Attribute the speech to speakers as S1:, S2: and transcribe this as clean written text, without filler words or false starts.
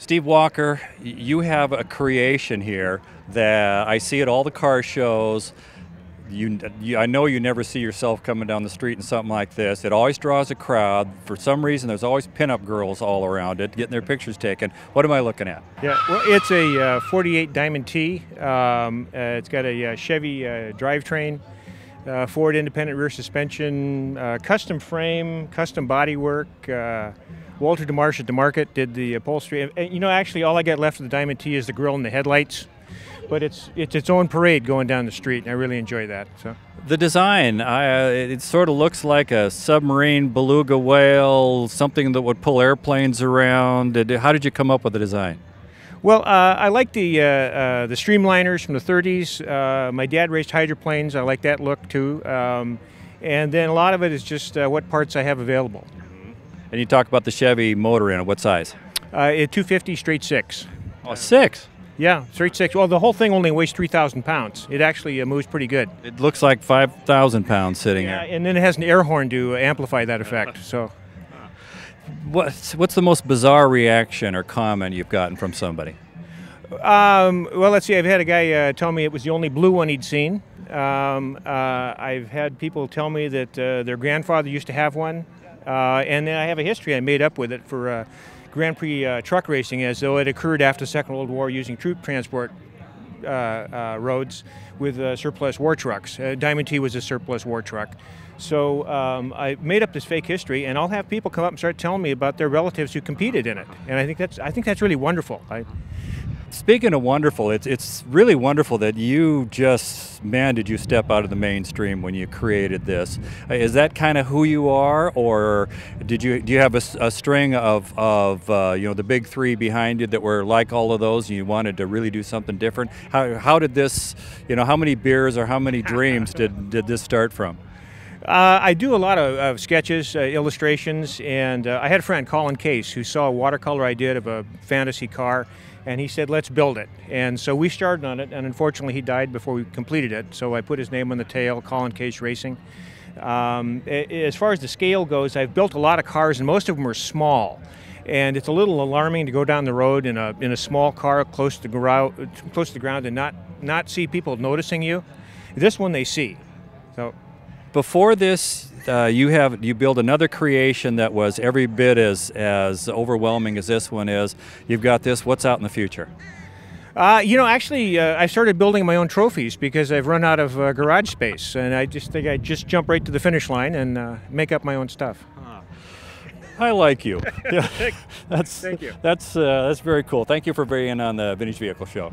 S1: Steve Walker, you have a creation here that I see at all the car shows. I know you never see yourself coming down the street in something like this. It always draws a crowd. For some reason, there's always pinup girls all around it getting their pictures taken. What am I looking at?
S2: Yeah, well, it's a 48 Diamond T. It's got a Chevy drivetrain, Ford independent rear suspension, custom frame, custom bodywork. Walter DeMarsh at the market did the upholstery. And, actually, all I got left of the Diamond T is the grille and the headlights. But it's its own parade going down the street, and I really enjoy that. So
S1: the design, it sort of looks like a submarine beluga whale, something that would pull airplanes around. How did you come up with the design?
S2: Well, I like the streamliners from the 30s. My dad raced hydroplanes. I like that look too. And then a lot of it is just what parts I have available.
S1: And you talk about the Chevy motor in it. What size?
S2: A 250 straight six.
S1: Oh, six?
S2: Yeah, straight six. Well, the whole thing only weighs 3,000 pounds. It actually moves pretty good.
S1: It looks like 5,000 pounds sitting here.
S2: And then it has an air horn to amplify that effect. So,
S1: what's the most bizarre reaction or comment you've gotten from somebody?
S2: Well, let's see. I've had a guy tell me it was the only blue one he'd seen. I've had people tell me that their grandfather used to have one. And then I have a history I made up with it for Grand Prix truck racing, as though it occurred after the Second World War using troop transport roads with surplus war trucks. Diamond T was a surplus war truck. So I made up this fake history, and I'll have people come up and start telling me about their relatives who competed in it. And I think that's really wonderful.
S1: Speaking of wonderful, it's really wonderful that you did you step out of the mainstream when you created this? Is that kind of who you are, or do you have a string of the big three behind you that were like all of those, and you wanted to really do something different? How did this, how many beers or how many dreams did this start from?
S2: I do a lot of sketches, illustrations, and I had a friend, Colin Case, who saw a watercolor I did of a fantasy car, and he said, let's build it. And so we started on it, and unfortunately he died before we completed it, so I put his name on the tail, Colin Case Racing. As far as the scale goes, I've built a lot of cars, and most of them are small. And it's a little alarming to go down the road in a small car close to the ground and not see people noticing you. This one they see. So.
S1: Before this, you built another creation that was every bit as overwhelming as this one is. You've got this. What's out in the future?
S2: Actually, I started building my own trophies because I've run out of garage space, and I just think I'd just jump right to the finish line and make up my own stuff.
S1: I like you. Yeah,
S2: Thank you.
S1: That's very cool. Thank you for being on the Vintage Vehicle Show.